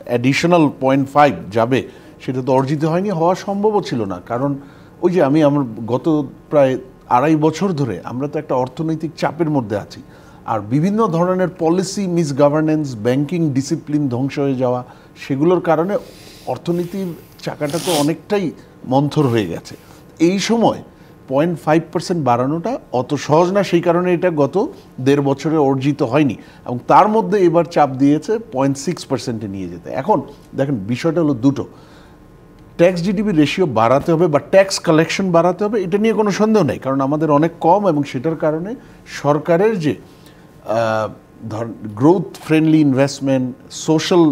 অ্যাডিশনাল 0.5 যাবে সেটা তো অর্জিত হয়নি, হওয়া সম্ভবও ছিল না। কারণ ওই যে আমার গত প্রায় 2.5 বছর ধরে আমরা তো একটা অর্থনৈতিক চাপের মধ্যে আছি, আর বিভিন্ন ধরনের পলিসি মিসগভর্নেন্স, ব্যাংকিং ডিসিপ্লিন ধ্বংস হয়ে যাওয়া, সেগুলোর কারণে অর্থনীতির চাকাটা তো অনেকটাই মন্থর হয়ে গেছে। এই সময় 0.5% বাড়ানোটা অত সহজ না, সেই কারণে এটা গত 1.5 বছরে অর্জিত হয়নি, এবং তার মধ্যে এবার চাপ দিয়েছে 0.6%-এ নিয়ে যেতে। এখন দেখেন, বিষয়টা হলো দুটো, ট্যাক্স GDP রেশিও বাড়াতে হবে বা ট্যাক্স কালেকশন বাড়াতে হবে, এটা নিয়ে কোনো সন্দেহ নেই, কারণ আমাদের অনেক কম, এবং সেটার কারণে সরকারের যে growth friendly investment, social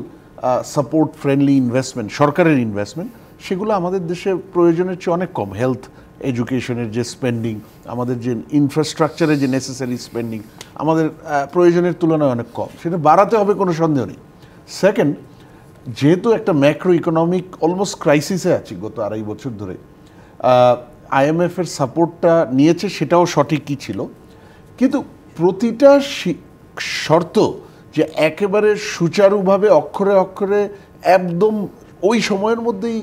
support friendly investment, সরকারের ইনভেস্টমেন্ট, সেগুলো আমাদের দেশে প্রয়োজনের চেয়ে অনেক কম। হেলথ এডুকেশনের যে স্পেন্ডিং, আমাদের যে ইনফ্রাস্ট্রাকচারের যে নেসেসারি স্পেন্ডিং, আমাদের প্রয়োজনের তুলনায় অনেক কম, সেটা বাড়াতে হবে, কোনো সন্দেহ নেই। সেকেন্ড, যেহেতু একটা ম্যাক্রো ইকোনমিক অলমোস্ট ক্রাইসিসে আছি গত 2.5 বছর ধরে, IMF-এর সাপোর্টটা নিয়েছে, সেটাও সঠিকই ছিল, কিন্তু প্রতিটা শর্ত যে একেবারে সুচারুভাবে অক্ষরে অক্ষরে একদম ওই সময়ের মধ্যেই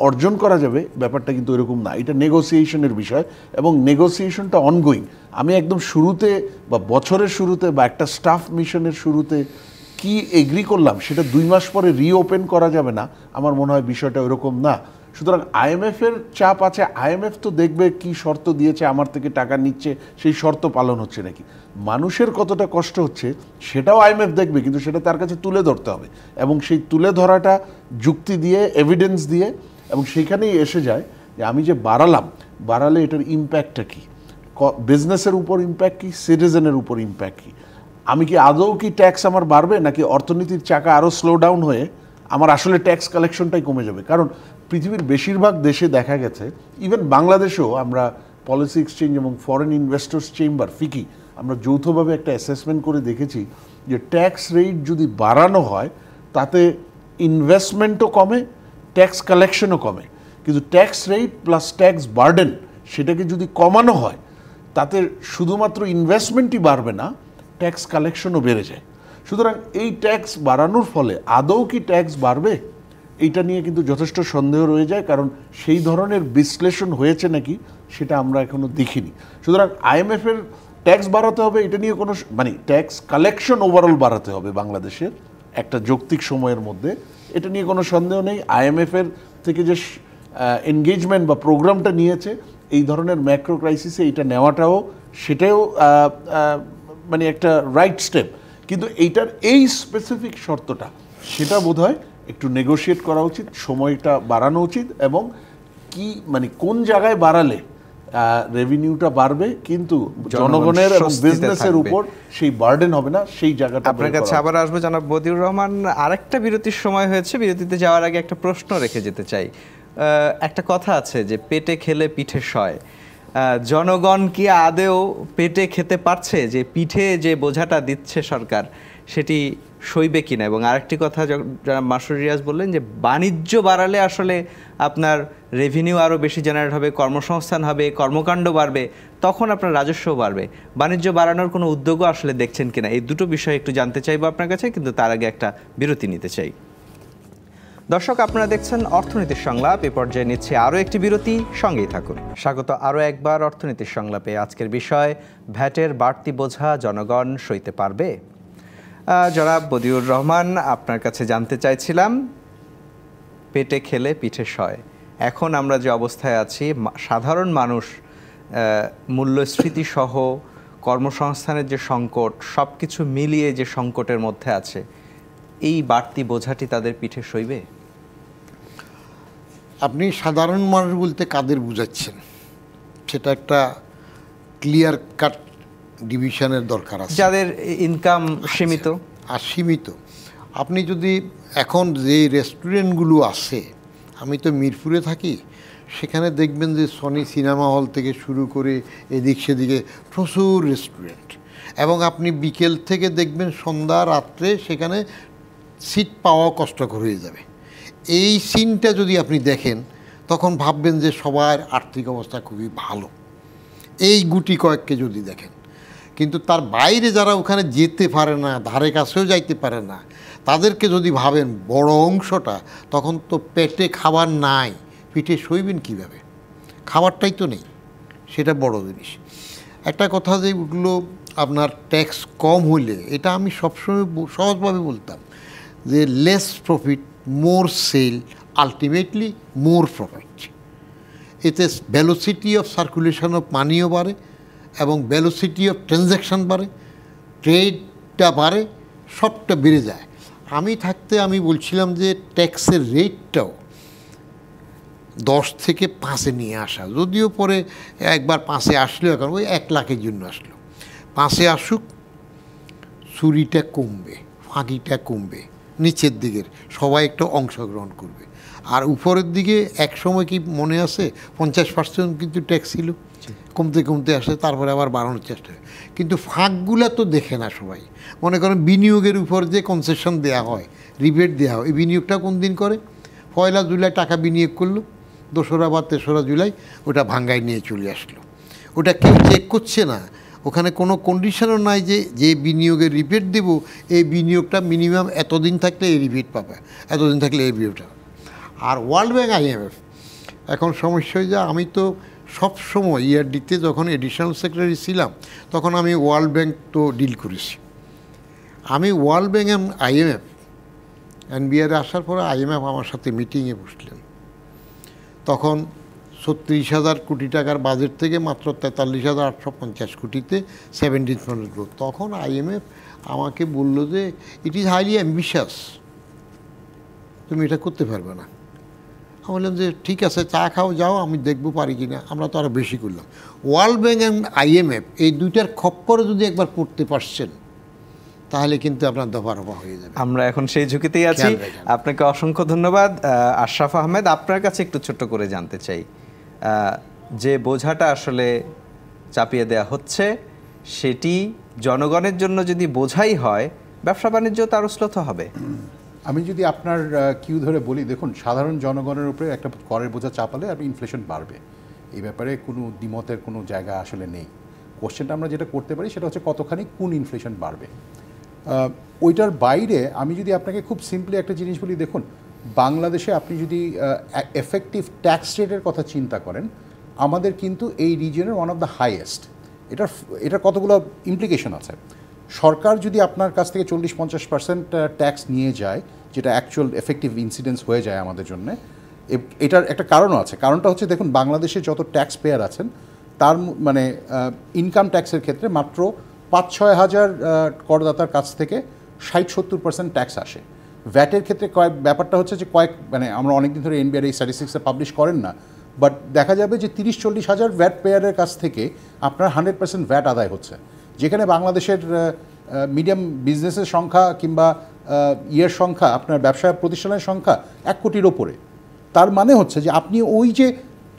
অর্জন করা যাবে, ব্যাপারটা কিন্তু এরকম না। এটা নেগোসিয়েশনের বিষয়, এবং নেগোসিয়েশনটা অনগোয়িং। আমি একদম শুরুতে বা বছরের শুরুতে বা একটা স্টাফ মিশনের শুরুতে কি এগ্রি করলাম সেটা 2 মাস পরে রিওপেন করা যাবে না, আমার মনে হয় বিষয়টা ওরকম না। সুতরাং IMF এর চাপ আছে, IMF তো দেখবে কি শর্ত দিয়েছে, আমার থেকে টাকা নিচ্ছে, সেই শর্ত পালন হচ্ছে নাকি। মানুষের কতটা কষ্ট হচ্ছে সেটাও IMF দেখবে, কিন্তু সেটা তার কাছে তুলে ধরতে হবে, এবং সেই তুলে ধরাটা যুক্তি দিয়ে, এভিডেন্স দিয়ে, এবং সেইখানেই এসে যায় যে আমি যে বাড়ালে এটার ইম্প্যাক্টটা কী, বিজনেসের উপর ইম্প্যাক্ট কী, সিটিজেনের উপর ইম্প্যাক্ট কী, আমি কি আদৌ কি ট্যাক্স আমার বাড়বে, নাকি অর্থনীতির চাকা আরও স্লো ডাউন হয়ে আমার আসলে ট্যাক্স কালেকশনটাই কমে যাবে। কারণ পৃথিবীর বেশিরভাগ দেশে দেখা গেছে, ইভেন বাংলাদেশেও আমরা পলিসি এক্সচেঞ্জ এবং ফরেন ইনভেস্টর্স চেম্বার ফিকি আমরা যৌথভাবে একটা অ্যাসেসমেন্ট করে দেখেছি যে ট্যাক্স রেট যদি বাড়ানো হয় তাতে ইনভেস্টমেন্টও কমে, ট্যাক্স কালেকশনও কমে। কিন্তু tax rate plus tax burden সেটাকে যদি কমানো হয় তাতে শুধুমাত্র ইনভেস্টমেন্টই বাড়বে না, ট্যাক্স কালেকশনও বেড়ে যায়। সুতরাং এই ট্যাক্স বাড়ানোর ফলে আদৌ কি ট্যাক্স বাড়বে, এইটা নিয়ে কিন্তু যথেষ্ট সন্দেহ রয়ে যায়, কারণ সেই ধরনের বিশ্লেষণ হয়েছে নাকি সেটা আমরা এখনো দেখিনি। সুতরাং IMF এর ট্যাক্স বাড়াতে হবে, এটা নিয়ে কোনো মানে ট্যাক্স কালেকশন ওভারঅল বাড়াতে হবে বাংলাদেশের একটা যৌক্তিক সময়ের মধ্যে, এটা নিয়ে কোনো সন্দেহ নেই। IMF এর থেকে যে এনগেজমেন্ট বা প্রোগ্রামটা নিয়েছে এই ধরনের ম্যাক্রো ক্রাইসিসে, এটা নেওয়াটাও সেটাও মানে একটা রাইট স্টেপ। কিন্তু এইটার এই স্পেসিফিক শর্তটা সেটা বোধহয় একটু নেগোশিয়েট করা উচিত, সময়টা বাড়ানো উচিত, এবং কি মানে কোন জায়গায় বাড়ালে রেভিনিউটা বাড়বে কিন্তু জনগণের এবং বিজনেসের উপর সেই বার্ডেন হবে না, সেই জায়গাটা। আপনার কাছে আবার আসবো জনাব বদিউর রহমান। আরেকটা বিরতির সময় হয়েছে, বিরতিতে যাওয়ার আগে একটা প্রশ্ন রেখে যেতে চাই। একটা কথা আছে যে পেটে খেলে পিঠে সয়। জনগণ কি আদেও পেটে খেতে পারছে, যে পিঠে যে বোঝাটা দিচ্ছে সরকার সেটি সইবে কিনা? এবং আরেকটি কথা জনাব মাসুর রিয়াজ বললেন যে বাণিজ্য বাড়ালে আসলে আপনার রেভিনিউ আরও বেশি জেনারেট হবে, কর্মসংস্থান হবে, কর্মকাণ্ড বাড়বে, তখন আপনার রাজস্বও বাড়বে। বাণিজ্য বাড়ানোর কোনো উদ্যোগও আসলে দেখছেন কিনা, এই দুটো বিষয় একটু জানতে চাইবো আপনার কাছে, কিন্তু তার আগে একটা বিরতি নিতে চাই। দর্শক, আপনারা দেখছেন অর্থনীতির সংলাপ। এ পর্যায়ে নিচ্ছে আরও একটি বিরতি, সঙ্গেই থাকুন। স্বাগত আরও একবার অর্থনীতির সংলাপে। আজকের বিষয়, ভ্যাটের বাড়তি বোঝা জনগণ সইতে পারবে? জনাব বদিউর রহমান, আপনার কাছে জানতে চাইছিলাম, পেটে খেলে পিঠে সয়, এখন আমরা যে অবস্থায় আছি, সাধারণ মানুষ মূল্যস্ফীতি সহ কর্মসংস্থানের যে সংকট, সব কিছু মিলিয়ে যে সংকটের মধ্যে আছে, এই বাড়তি বোঝাটি তাদের পিঠে সইবে? আপনি সাধারণ মানুষ বলতে কাদের বুঝাচ্ছেন সেটা একটা ক্লিয়ার কাট ডিভিশনের দরকার আছে। যাদের ইনকাম সীমিত আর সীমিত। আপনি যদি এখন যে রেস্টুরেন্টগুলো আছে, আমি তো মিরপুরে থাকি, সেখানে দেখবেন যে সনি সিনেমা হল থেকে শুরু করে এদিক সেদিকে প্রচুর রেস্টুরেন্ট, এবং আপনি বিকেল থেকে দেখবেন সন্ধ্যা রাত্রে সেখানে সিট পাওয়া কষ্টকর হয়ে যাবে। এই সিনটা যদি আপনি দেখেন তখন ভাববেন যে সবার আর্থিক অবস্থা খুবই ভালো, এই গুটি কয়েককে যদি দেখেন। কিন্তু তার বাইরে যারা ওখানে যেতে পারে না, ধারে কাছেও যাইতে পারে না, তাদেরকে যদি ভাবেন বড় অংশটা, তখন তো পেটে খাবার নাই, পিঠে সইবেন কীভাবে? খাবারটাই তো নেই, সেটা বড় জিনিস। একটা কথা যে উঠলো আপনার ট্যাক্স কম হইলে, এটা আমি সবসময় সহজভাবে বলতাম যে লেস প্রফিট মোর সেল, আলটিমেটলি মোর প্রফিট। এতে ভ্যালোসিটি অফ সার্কুলেশন অফ মানিও বাড়ে এবং ভ্যালোসিটি অফ ট্রানজ্যাকশান বাড়ে, ট্রেডটা বাড়ে, সবটা বেড়ে যায়। আমি থাকতে আমি বলছিলাম যে ট্যাক্সের রেটটাও 10 থেকে 5-এ নিয়ে আসা, যদিও পরে একবার 5-এ আসলেও, এখন ওই 1 লাখের জন্য আসলো, 5-এ আসুক, চুরিটা কমবে, ফাঁকিটা কমবে, নিচের দিকের সবাই একটু অংশগ্রহণ করবে। আর উপরের দিকে এক সময় কি মনে আছে 50% কিন্তু ট্যাক্স ছিল, কমতে কমতে আসে, তারপরে আবার বাড়ানোর চেষ্টা হয়। কিন্তু ফাঁকগুলো তো দেখে না সবাই। মনে করেন বিনিয়োগের উপর যে কনসেশন দেওয়া হয়, রিবেট দেওয়া হয়, এই বিনিয়োগটা কোন দিন করে? 1 জুলাই টাকা বিনিয়োগ করলো, 2রা বা 3রা জুলাই ওটা ভাঙ্গায় নিয়ে চলে আসলো। ওটা কেউ চেক করছে না, ওখানে কোনো কন্ডিশনও নাই যে যে বিনিয়োগের রিবেট দেব, এই বিনিয়োগটা মিনিমাম এতদিন থাকলে এই রিবেট পাবে, এতদিন থাকলে এই রিবেটটা। আর ওয়ার্ল্ড ব্যাংক, IMF এখন সমস্যা হয়ে যায়। আমি তো সব সময় ERD-তে যখন এডিশনাল সেক্রেটারি ছিলাম, তখন আমি ওয়ার্ল্ড ব্যাংক তো ডিল করেছি। আমি ওয়ার্ল্ড ব্যাংক এবং IMF NBR আসার পরে IMF আমার সাথে মিটিংয়ে বসলেন। তখন 36,000 কোটি টাকার বাজেট থেকে মাত্র 43,850 কোটিতে 17% গ্রোথ। তখন IMF আমাকে বলল যে ইট ইজ হাইলি অ্যাম্বিশাস, তুমি এটা করতে পারবে না। আমি বললাম যে ঠিক আছে, চা খাও, যাও, আমি দেখবো পারি কি না। আমরা তো আরও বেশি করলাম। ওয়ার্ল্ড ব্যাংক এবং IMF এই দুইটার খপ্পরে যদি একবার পড়তে পারছেন তাহলে কিন্তু আপনার দফা হয়ে যাবে। আমরা এখন সেই ঝুঁকিতেই আছি। আপনাকে অসংখ্য ধন্যবাদ। আশরাফ আহমেদ, আপনার কাছে একটু ছোট্ট করে জানতে চাই, যে বোঝাটা আসলে চাপিয়ে দেয়া হচ্ছে সেটি জনগণের জন্য যদি বোঝাই হয়, ব্যবসা বাণিজ্য তার শ্লথ হবে। আমি যদি আপনার কিউ ধরে বলি, দেখুন, সাধারণ জনগণের উপরে একটা করের বোঝা চাপালে আর ইনফ্লেশন বাড়বে, এই ব্যাপারে কোনো দ্বিমতের কোনো জায়গা আসলে নেই। কোশ্চেনটা আমরা যেটা করতে পারি সেটা হচ্ছে কতখানি কোন ইনফ্লেশন বাড়বে। ওইটার বাইরে আমি যদি আপনাকে খুব সিম্পলি একটা জিনিস বলি, দেখুন, বাংলাদেশে আপনি যদি এফেক্টিভ ট্যাক্স রেটের কথা চিন্তা করেন, আমাদের কিন্তু এই রিজিয়নের ওয়ান অফ দ্য হাইয়েস্ট। এটার কতগুলো ইমপ্লিকেশন আছে। সরকার যদি আপনার কাছ থেকে 40-50% ট্যাক্স নিয়ে যায়, যেটা অ্যাকচুয়াল এফেক্টিভ ইনসিডেন্স হয়ে যায় আমাদের জন্য, এটার একটা কারণও আছে। কারণটা হচ্ছে, দেখুন, বাংলাদেশে যত ট্যাক্স পেয়ার আছেন তার মানে ইনকাম ট্যাক্সের ক্ষেত্রে মাত্র 5-6 হাজার করদাতার কাছ থেকে 60-70% ট্যাক্স আসে। ভ্যাটের ক্ষেত্রে ব্যাপারটা হচ্ছে যে মানে আমরা অনেকদিন ধরে NBR এই স্ট্যাটিস্টিক্সে পাবলিশ করেন না, বাট দেখা যাবে যে 30-40 হাজার ভ্যাট পেয়ারের কাছ থেকে আপনার 100% ভ্যাট আদায় হচ্ছে, যেখানে বাংলাদেশের মিডিয়াম বিজনেসের সংখ্যা কিংবা ইয়ের সংখ্যা, আপনার ব্যবসা প্রতিষ্ঠানের সংখ্যা 1 কোটির ওপরে। তার মানে হচ্ছে যে আপনি ওই যে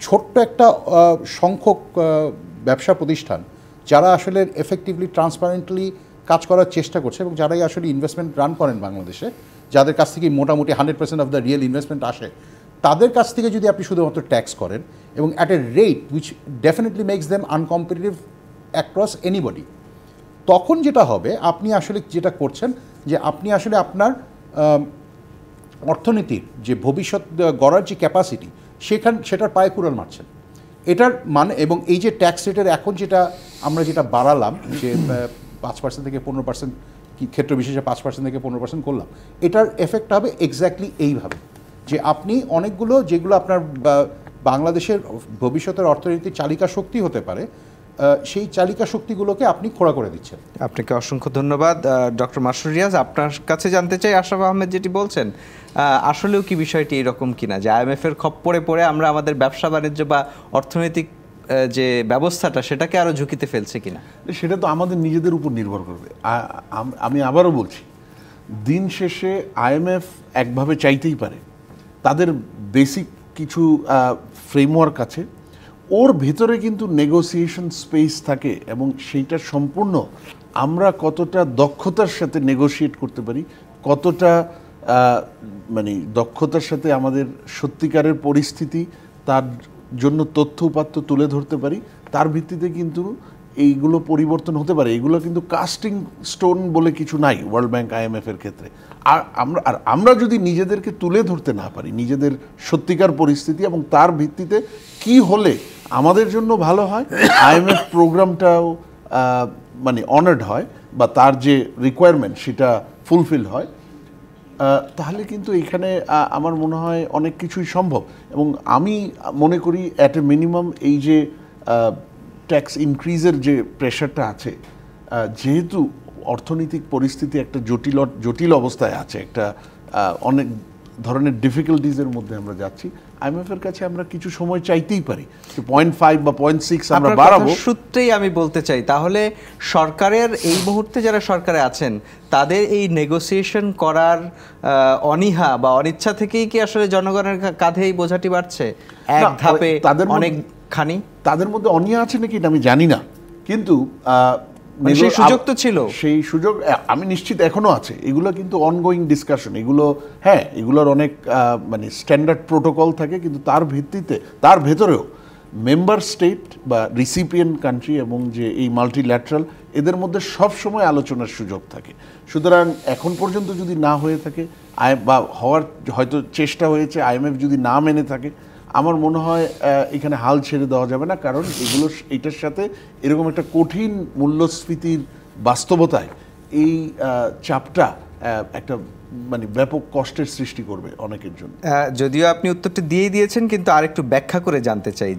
ছোট্ট একটা সংখ্যক ব্যবসা প্রতিষ্ঠান যারা আসলে এফেক্টিভলি ট্রান্সপারেন্টলি কাজ করার চেষ্টা করছে এবং যারাই আসলে ইনভেস্টমেন্ট রান করেন বাংলাদেশে, যাদের কাছ থেকে মোটামুটি 100% অফ দ্য রিয়েল ইনভেস্টমেন্ট আসে, তাদের কাছ থেকে যদি আপনি শুধুমাত্র ট্যাক্স করেন এবং at a rate which definitely makes them uncompetitive across anybody, তখন যেটা হবে, আপনি আসলে যেটা করছেন যে আপনি আসলে আপনার অর্থনীতির যে ভবিষ্যৎ গড়ার যে ক্যাপাসিটি সেটার পায়ে কুড়াল মারছেন। এটার মানে, এবং এই যে ট্যাক্স রেটের এখন আমরা যেটা বাড়ালাম, যে 5% থেকে 15%, ক্ষেত্র বিশেষে 5% থেকে 15% করলাম, এটার এফেক্ট হবে এক্স্যাক্টলি এইভাবে যে আপনি অনেকগুলো যেগুলো আপনার বাংলাদেশের ভবিষ্যতের অর্থনীতির চালিকা শক্তি হতে পারে, সেই চালিকা শক্তিগুলোকে আপনি খোঁড়া করে দিচ্ছেন। আপনাকে অসংখ্য ধন্যবাদ। ডক্টর মাসরুর রিয়াজ, আপনার কাছে জানতে চাই, আশরাফ আহমেদ যেটি বলছেন, আসলেও কি বিষয়টি এরকম কিনা যে IMF-এর খপ্পরে পড়ে আমরা আমাদের ব্যবসা বাণিজ্য বা অর্থনৈতিক যে ব্যবস্থাটা সেটাকে আরও ঝুঁকিতে ফেলছে কিনা? সেটা তো আমাদের নিজেদের উপর নির্ভর করবে। আমি আবারও বলছি, দিন শেষে IMF একভাবে চাইতেই পারে, তাদের বেসিক কিছু ফ্রেমওয়ার্ক আছে, ওর ভেতরে কিন্তু নেগোসিয়েশন স্পেস থাকে এবং সেইটা সম্পূর্ণ আমরা কতটা দক্ষতার সাথে নেগোশিয়েট করতে পারি, কতটা মানে দক্ষতার সাথে আমাদের সত্যিকারের পরিস্থিতি, তার জন্য তথ্য উপাত্ত তুলে ধরতে পারি, তার ভিত্তিতে কিন্তু এইগুলো পরিবর্তন হতে পারে। এগুলো কিন্তু কাস্টিং স্টোন বলে কিছু নাই ওয়ার্ল্ড ব্যাংক IMF-এর ক্ষেত্রে। আর আমরা যদি নিজেদেরকে তুলে ধরতে না পারি, নিজেদের সত্যিকার পরিস্থিতি এবং তার ভিত্তিতে কি হলে আমাদের জন্য ভালো হয়, IMF প্রোগ্রামটাও মানে অনার্ড হয় বা তার যে রিকোয়ারমেন্ট সেটা ফুলফিল হয়, তাহলে কিন্তু এখানে আমার মনে হয় অনেক কিছুই সম্ভব। এবং আমি মনে করি অ্যাট এ মিনিমাম এই যে ট্যাক্স ইনক্রিজের যে প্রেশারটা আছে, যেহেতু অর্থনৈতিক পরিস্থিতি একটা জটিল অবস্থায় আছে, একটা অনেক ধরনের ডিফিকাল্টিজের মধ্যে আমরা যাচ্ছি, IMF-এর কাছে আমরা কিছু সময় চাইতেই পারি, 0.5 বা 0.6 আমরা বাড়াবো। সূত্রেই আমি বলতে চাই, তাহলে সরকারের এই মুহূর্তে যারা সরকারে আছেন তাদের এই নেগোসিয়েশন করার অনীহা বা অনিচ্ছা থেকেই কি আসলে জনগণের কাঁধে এই বোঝাটি বাড়ছে এক ধাপে অনেকখানি? তাদের মধ্যে অনীহা আছে নাকি এটা আমি জানি না, কিন্তু সেই সুযোগ তো ছিল, সেই সুযোগ আমি নিশ্চিত এখনো আছে। এগুলো কিন্তু অনগোয়িং ডিসকাশন, এগুলো হ্যাঁ, এগুলোর অনেক মানে স্ট্যান্ডার্ড প্রোটোকল থাকে, কিন্তু তার ভিত্তিতে তার ভেতরেও মেম্বার স্টেট বা রিসিপিয়েন্ট কান্ট্রি এবং যে এই মাল্টিল্যাটারাল, এদের মধ্যে সব সময় আলোচনার সুযোগ থাকে। সুতরাং এখন পর্যন্ত যদি না হয়ে থাকে বা হওয়ার হয়তো চেষ্টা হয়েছে, IMF যদি না মেনে থাকে, আমার মনে হয় এখানে হাল ছেড়ে দেওয়া যাবে না, কারণ এটার সাথে এরকম একটা কঠিন মূল্যস্ফীতির বাস্তবতায় এই চাপটা একটা মানে ব্যাপক কষ্টের সৃষ্টি করবে অনেকের জন্য। যদিও আপনি উত্তরটি দিয়েই দিয়েছেন, কিন্তু আরেকটু ব্যাখ্যা করে জানতে চাই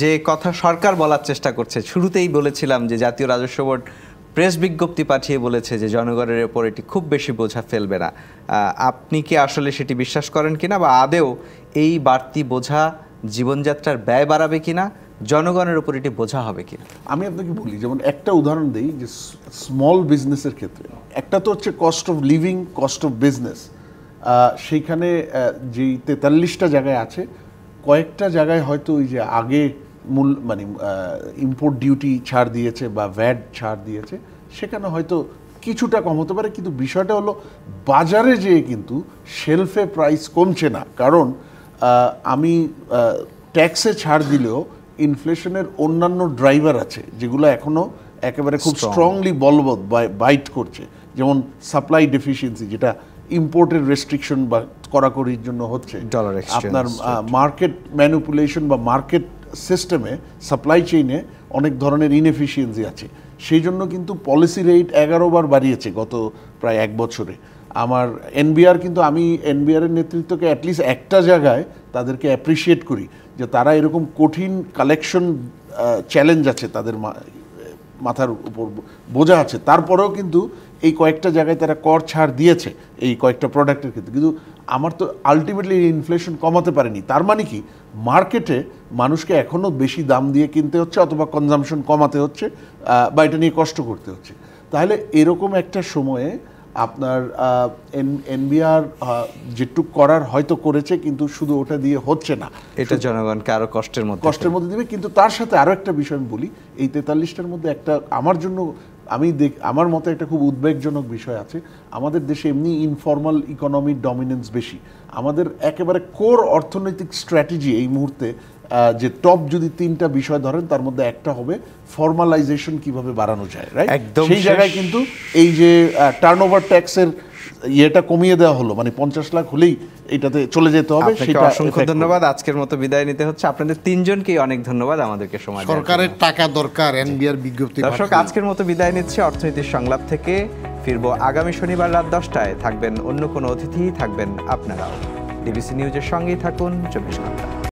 যে কথা সরকার বলার চেষ্টা করছে। শুরুতেই বলেছিলাম যে জাতীয় রাজস্ব বোর্ড প্রেস বিজ্ঞপ্তি পাঠিয়ে বলেছে যে জনগণের ওপর এটি খুব বেশি বোঝা ফেলবে না। আপনি কি আসলে সেটি বিশ্বাস করেন কিনা, বা আদেও এই বাড়তি বোঝা জীবনযাত্রার ব্যয় বাড়াবে কিনা, জনগণের উপর এটি বোঝা হবে কিনা? আমি আপনাকে বলি, যেমন একটা উদাহরণ দিই, যে স্মল বিজনেসের ক্ষেত্রে একটা তো হচ্ছে cost of living, cost of business. সেইখানে যেই 43টা জায়গায় আছে, কয়েকটা জায়গায় হয়তো ওই যে আগে মানে ইম্পোর্ট ডিউটি ছাড় দিয়েছে বা ভ্যাট ছাড় দিয়েছে, সেখানে হয়তো কিছুটা কম হতে পারে। কিন্তু বিষয়টা হলো বাজারে যেয়ে কিন্তু শেলফে প্রাইস কমছে না, কারণ আমি ট্যাক্সে ছাড় দিলেও ইনফ্লেশনের অন্যান্য ড্রাইভার আছে যেগুলো এখনও একেবারে খুব স্ট্রংলি বলবৎ বাইট করছে, যেমন সাপ্লাই ডেফিসিয়েন্সি, যেটা ইম্পোর্টের রেস্ট্রিকশন বা কড়াকড়ির জন্য হচ্ছে, আপনার মার্কেট ম্যানিপুলেশন বা মার্কেট সিস্টেমে, সাপ্লাই চেইনে অনেক ধরনের ইনএফিসিয়েন্সি আছে। সেই জন্য কিন্তু পলিসি রেট 11 বার বাড়িয়েছে গত প্রায় 1 বছরে। আমার এনবিআর, কিন্তু আমি এনবিআরের নেতৃত্বকে অ্যাটলিস্ট একটা জায়গায় তাদেরকে অ্যাপ্রিসিয়েট করি যে তারা এরকম কঠিন কালেকশন চ্যালেঞ্জ আছে, তাদের মাথার উপর বোঝা আছে, তারপরেও কিন্তু এই কয়েকটা জায়গায় তারা কর ছাড় দিয়েছে এই কয়েকটা প্রোডাক্টের ক্ষেত্রে। কিন্তু আমার তো আলটিমেটলি ইনফ্লেশন কমাতে পারেনি। তার মানে কি, মার্কেটে মানুষকে এখনও বেশি দাম দিয়ে কিনতে হচ্ছে, অথবা কনজামশন কমাতে হচ্ছে, বা এটা নিয়ে কষ্ট করতে হচ্ছে। তাহলে এরকম একটা সময়ে আপনার এনবিআর যেটুক করার হয়তো করেছে, কিন্তু শুধু ওটা দিয়ে হচ্ছে না, এটা জনগণকে আরো কষ্টের মধ্যে দিবে। কিন্তু তার সাথে আরো একটা বিষয় আমি বলি, এই 43টার মধ্যে একটা আমার জন্য আমার মতে একটা খুব উদ্বেগজনক বিষয় আছে। আমাদের দেশে এমনি ইনফর্মাল ইকোনমির ডমিনেন্স বেশি। আমাদের একেবারে কোর অর্থনৈতিক স্ট্র্যাটেজি এই মুহূর্তে, যে টপ যদি 3টা বিষয় ধরেন, তার মধ্যে একটা হবে ফর্মালাইজেশন, কিভাবে বাড়ানো যায়, রাইট? সেই জায়গায় কিন্তু এই যে টার্নওভার ট্যাক্সের ইয়েটা কমিয়ে দেওয়া হলো, মানে 50 লাখ হলেই এটাতে চলে যেতে হবে। সেটা অসংখ্য ধন্যবাদ। আজকের মতো বিদায় নিতে হচ্ছে। আপনাদের 3জনকেই অনেক ধন্যবাদ আমাদেরকে সময় দেওয়ার জন্য। সরকারের টাকা দরকার, এনবিআর বিজ্ঞপ্তি। দর্শক, আজকের মতো বিদায় নিচ্ছে অর্থনীতির সংলাপ থেকে। ফিরবো আগামী শনিবার রাত 10টায়। থাকবেন অন্য কোনো অতিথি, থাকবেন আপনারাও। ডিবিসি নিউজের সঙ্গেই থাকুন 24 ঘন্টা।